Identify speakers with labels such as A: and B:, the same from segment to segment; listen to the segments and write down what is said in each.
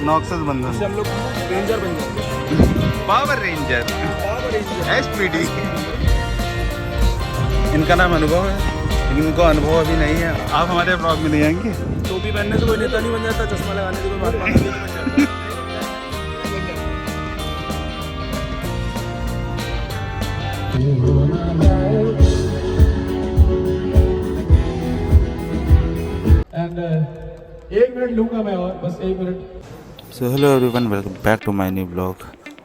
A: Noxious बंधन
B: इससे हम लोग रेंजर बन जाएंगे।
A: Power ranger SPD. इनका नाम अनुभव है लेकिन इनको अनुभव अभी नहीं है। आप हमारे ब्लॉग में नहीं आएंगे।
B: टोपी पहनने से कोई नेता नहीं बन जाता, चश्मा लगाने से कोई महात्मा गांधी नहीं बन जाता।
C: एक मिनट लूंगा मैं और बस 1 minute.
A: So hello everyone, welcome back to my new blog.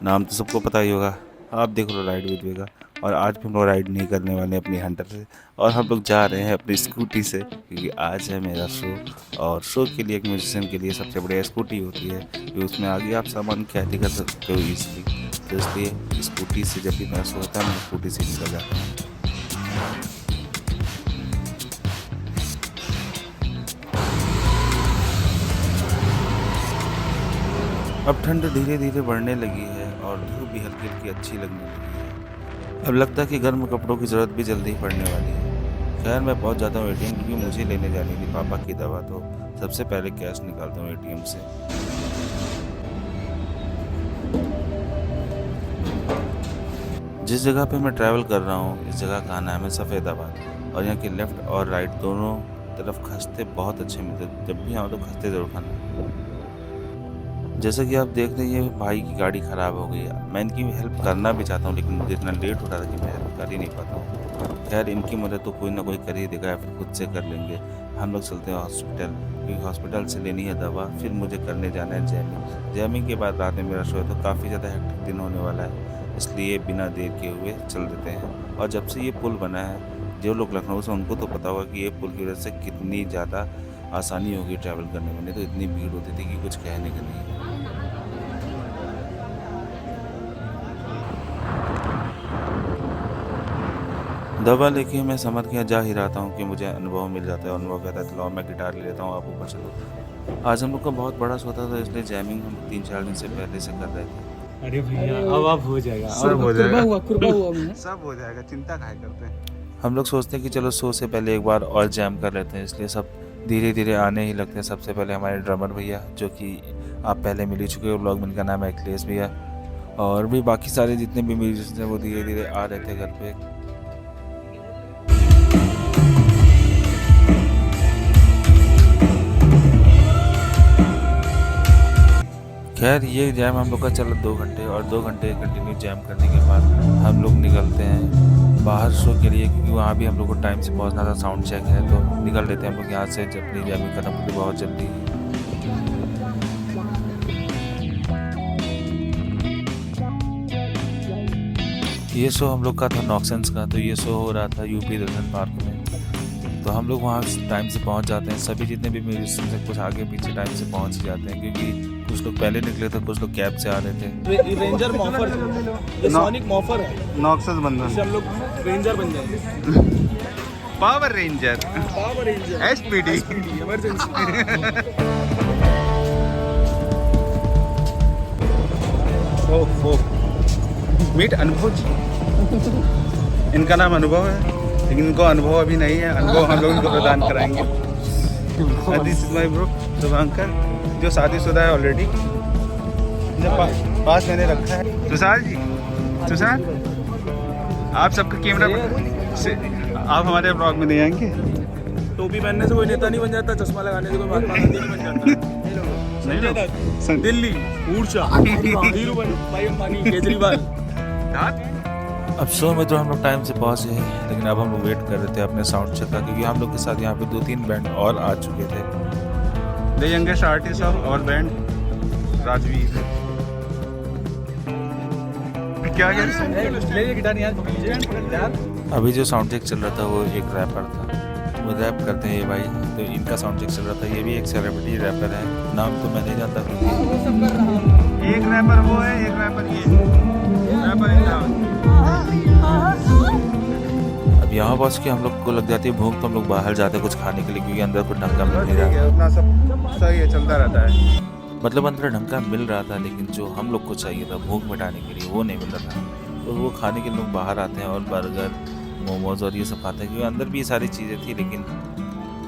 A: नाम तो सबको पता ही होगा, आप देख लो राइड विद वेगा। और आज भी हम लोग राइड नहीं करने वाले अपनी हंटर से, और हम लोग जा रहे हैं अपनी स्कूटी से, क्योंकि आज है मेरा शो। और शो के लिए एक म्यूजिशियन के लिए सबसे बढ़िया स्कूटी होती है, कि उसमें आगे आप सामान कैरी कर सकते हो ईजिली। तो इसलिए स्कूटी से जब भी मेरा शो होता है मैं स्कूटी से निकल जाता हूँ। अब ठंड धीरे धीरे बढ़ने लगी है और धूप भी हल्की हल्की अच्छी लगने लगी है। अब लगता है कि गर्म कपड़ों की ज़रूरत भी जल्दी पड़ने वाली है। खैर मैं पहुंच जाता हूँ एटीएम, क्योंकि मुझे लेने जाने की पापा की दवा। तो सबसे पहले कैश निकालता हूँ एटीएम से। जिस जगह पे मैं ट्रैवल कर रहा हूँ, इस जगह का नाम है सफ़ेदाबाद। और यहाँ के लेफ़्ट और राइट दोनों तरफ खस्ते बहुत अच्छे मिलते हैं। जब भी यहाँ तो खस्ते ज़रूर खाना। जैसा कि आप देख रहे हैं, भाई की गाड़ी ख़राब हो गई है। मैं इनकी हेल्प करना भी चाहता हूँ, लेकिन मुझे इतना लेट हो रहा था कि मैं हेल्प कर ही नहीं पाता हूँ। खैर इनकी मदद तो कोई ना कोई कर ही देगा, या फिर खुद से कर लेंगे। हम लोग चलते हैं हॉस्पिटल, क्योंकि हॉस्पिटल से लेनी है दवा। फिर मुझे करने जाना है जैमिंग। जैमिंग के बाद रात में मेरा शो है, तो काफ़ी ज़्यादा हेक्टिक दिन होने वाला है। इसलिए बिना देर के हुए चल देते हैं। और जब से ये पुल बना है, जो लोग लखनऊ से उनको तो पता होगा कि ये पुल की वजह से कितनी ज़्यादा आसानी होगी ट्रैवल करने में। नहीं तो इतनी भीड़ होती थी कि कुछ कहने का नहीं। दवा लेके मैं समझ के जा ही रहा हूँ कि मुझे अनुभव मिल जाता है। अनुभव कहता है चलो मैं गिटार ले लेता हूँ, आप ऊपर चलो। आज हम लोग का बहुत बड़ा सोता था, इसलिए जैमिंग हम 3-4 दिन से पहले से कर रहे थे।
B: अरे भैया अब हो जाएगा,
A: सब हो जाएगा,
B: सब
A: हो जाएगा, चिंता काहे करते हैं। हम लोग सोचते हैं कि चलो शो से पहले एक बार और जैम कर लेते हैं, इसलिए सब धीरे धीरे आने ही लगते हैं। सबसे पहले हमारे ड्रमर भैया, जो कि आप पहले मिल ही चुके हो ब्लॉग में, इनका नाम है अखिलेश भैया। और भी बाकी सारे जितने भी म्यूजिशियन हैं वो धीरे धीरे आ रहे थे घर पे। खैर ये जैम हम लोग का चला 2 घंटे, और 2 घंटे कंटिन्यू जैम करने के बाद हम लोग निकलते हैं बाहर शो के लिए, क्योंकि वहाँ भी हम लोग को टाइम से पहुँचना था। साउंड चेक है, तो निकल लेते हैं हम लोग यहाँ से अपनी जैमिंग खत्म होती बहुत जल्दी। ये शो हम लोग का था नॉक्सेंस का, तो ये शो हो रहा था यूपी दर्शन पार्क में। तो हम लोग वहाँ टाइम से पहुँच जाते हैं। सभी जितने भी म्यूजिशियन से कुछ आगे पीछे टाइम से पहुँच ही जाते हैं, क्योंकि कुछ लोग पहले निकले थे, कुछ लोग कैब से आ रहे थे।
B: रेंजर मॉफर, ये सोनिक मॉफर है,
A: नॉक्सस बंधन
B: इससे हम लोग रेंजर बन जाएंगे।
A: Power ranger SPD
B: emergency.
A: Meet Anubhav ji. इनका नाम अनुभव है लेकिन इनको अनुभव अभी नहीं है। अनुभव हम लोग इनको प्रदान कराएंगे। This is my bro Shubhankar, जो शादीशुदा है ऑलरेडी। पास मैंने रखा है तुषार जी। तुषार आप सबका कैमरा आप हमारे ब्लॉग में नहीं आएंगे।
B: टोपी पहनने से कोई नेता नहीं बन जाता, चश्मा लगाने से कोई महात्मा गांधी नहीं बन जाता। दिल्ली, ऊर्जा, धीरूभाई अंबानी, केजरीवाल। अब शो में तो हम लोग टाइम से पहुंचे हैं, लेकिन अब हम लोग वेट कर रहे थे अपने साउंड चेक का, क्योंकि हम लोग के साथ यहाँ पे 2-3 बैंड और आ चुके थे। The youngest artist of our band Rajveer. क्या अभी जो साउंड चेक चल रहा था वो एक रैपर था, वो रैप करते हैं ये भाई। तो इनका साउंड चेक चल रहा था। ये भी एक सेलिब्रिटी रैपर है, नाम तो मैं नहीं जानता। एक रैपर वो है, एक रैपर ये रैपर इनका। अब यहाँ पहुँच के हम लोग को लग जाती है भूख, तो हम लोग बाहर जाते हैं कुछ खाने के लिए, क्योंकि अंदर कुछ ढंग का मिल नहीं रहा। अपना सब सही है, चलता रहता है। मतलब अंदर ढंग का मिल रहा था, लेकिन जो हम लोग को चाहिए था भूख मिटाने के लिए वो नहीं मिल रहा था। तो वो खाने के लोग बाहर आते हैं और बर्गर, मोमोज और ये सब खाते हैं, क्योंकि अंदर भी ये सारी चीज़ें थी, लेकिन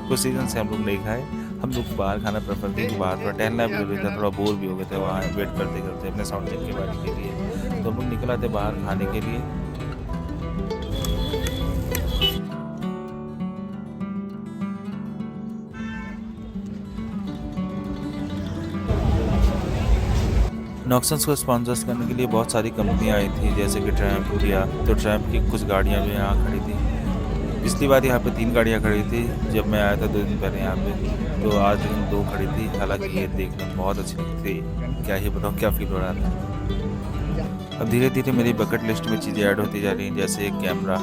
B: कुछ सीजन से हम लोग नहीं खाए।
A: हम लोग बाहर खाना प्रेफर थे कि बाहर थोड़ा टहलना भी जरूरी था, थोड़ा बोर भी हो गए थे वहाँ वेट करते करते अपने साउंड चेक के बारी के लिए। तो हम लोग निकल आते बाहर खाने के लिए। नॉक्सन्स को स्पॉन्सर्स करने के लिए बहुत सारी कंपनियां आई थी, जैसे कि ट्रैम्प किया। तो ट्रैम्प की कुछ गाड़ियां भी यहाँ खड़ी थी। पिछली बार यहाँ पे 3 गाड़ियाँ खड़ी थी जब मैं आया था 2 दिन पहले यहाँ पे। तो आज दिन 2 खड़ी थी। हालांकि ये देखने में बहुत अच्छी लगती थी, क्या ही बताऊँ क्या फील हो रहा था। अब धीरे धीरे मेरी बकेट लिस्ट में चीज़ें ऐड होती जा रही हैं, जैसे एक कैमरा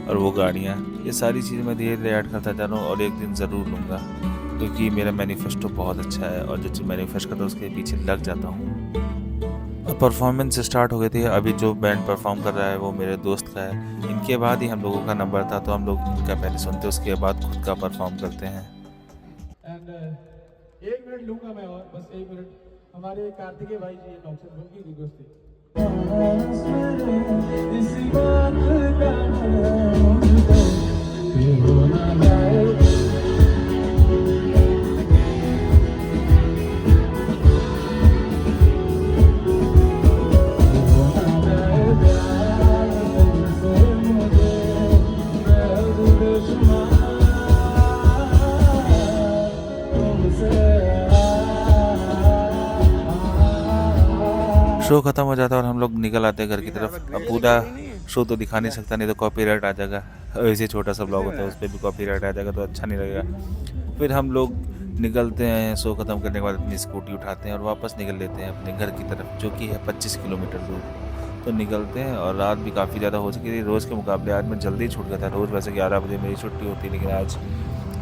A: और वो गाड़ियाँ। ये सारी चीज़ें मैं धीरे धीरे ऐड करता जा रहा हूँ और एक दिन ज़रूर लूँगा, क्योंकि मेरा मैनिफेस्टो बहुत अच्छा है और जो चीज़ मैनिफेस्ट करता हूँ उसके पीछे लग जाता हूँ। परफॉर्मेंस स्टार्ट हो गई थी। अभी जो बैंड परफॉर्म कर रहा है वो मेरे दोस्त का है। इनके बाद ही हम लोगों का नंबर था, तो हम लोग इनका पहले सुनते उसके बाद खुद का परफॉर्म करते हैं।
C: And 1 मिनट लूंगा मैं और बस 1 मिनट। हमारे कार्तिकेय भाई जी नॉक्सन उनकी रिक्वेस्ट थी।
A: शो खत्म हो जाता है और हम लोग निकल आते हैं घर की तरफ। अब पूरा शो तो दिखा नहीं सकता, नहीं तो कॉपीराइट आ जाएगा। ऐसे छोटा सा ब्लॉग होता है, उस पर भी कॉपीराइट आ जाएगा तो अच्छा नहीं लगेगा। फिर हम लोग निकलते हैं शो खत्म करने के बाद, अपनी स्कूटी उठाते हैं और वापस निकल लेते हैं अपने घर की तरफ, जो कि है 25 किलोमीटर दूर। तो निकलते हैं और रात भी काफ़ी ज़्यादा हो चुकी थी। रोज़ के मुकाबले आज मैं जल्दी छूट गया था। रोज़ वैसे 11 बजे मेरी छुट्टी होती, लेकिन आज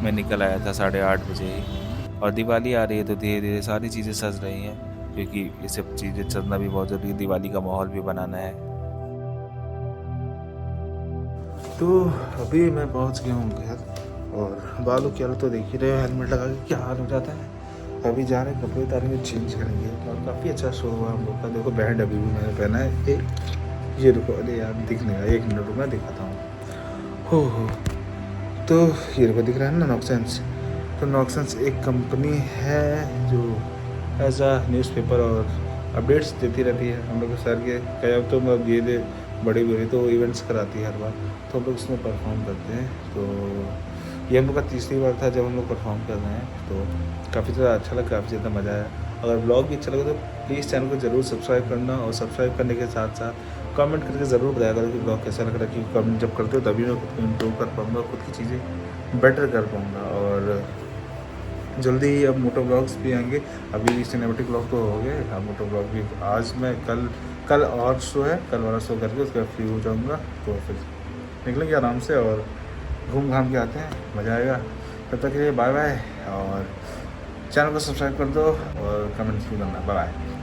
A: मैं निकल आया था 8:30 बजे ही। और दिवाली आ रही है तो धीरे धीरे सारी चीज़ें सज रही हैं, क्योंकि ये सब चीज़ें सजना भी बहुत ज़रूरी है, दिवाली का माहौल भी बनाना है। तो अभी मैं पहुंच गया हूँ घर और बालों की हालत तो देख ही रहे हो, हेलमेट लगा के क्या हाल हो जाता है। अभी जा रहे हैं, कपड़े उतारेंगे, चेंज करेंगे और काफ़ी अच्छा शो हुआ हम लोग का। देखो बैंड अभी भी मैंने पहना है। ये रुको, अरे यार दिखने का 1 मिनट रुको, मैं दिखाता हूँ। हो तो ये रुको, दिख रहा है ना नॉक्सन्स। तो नॉक्सन्स एक कंपनी है जो एज आ न्यूज़पेपर और अपडेट्स देती रहती है हम लोग के शहर के। कई तो मतलब ये बड़े बड़े तो इवेंट्स कराती है हर बार, तो हम लोग इसमें परफॉर्म करते हैं। तो ये हम लोग का तीसरी बार था जब हम लोग परफॉर्म कर रहे हैं। तो काफ़ी ज़्यादा अच्छा लगा, काफ़ी ज़्यादा मज़ा आया। अगर ब्लॉग भी अच्छा लगा तो प्लीज़ चैनल को ज़रूर सब्सक्राइब करना, और सब्सक्राइब करने के साथ साथ कमेंट करके ज़रूर बताया करो कि ब्लॉग कैसा लग रहा है। क्योंकि कमेंट जब करते हो तभी मैं खुद को इम्प्रूव कर पाऊँगा, खुद की चीज़ें बेटर कर पाऊँगा। और जल्दी ही अब मोटो ब्लॉग्स भी आएंगे। अभी सिनेमेटिक ब्लॉग तो हो गए, अब मोटो ब्लॉग भी आज मैं कल और शो है, कल वाला शो करके उसके बाद फ्री हो जाऊँगा। तो फिर निकलेंगे आराम से और घूम घाम के आते हैं, मज़ा आएगा। तब तक के लिए बाय बाय, और चैनल को सब्सक्राइब कर दो और कमेंट्स भी करना। Bye bye.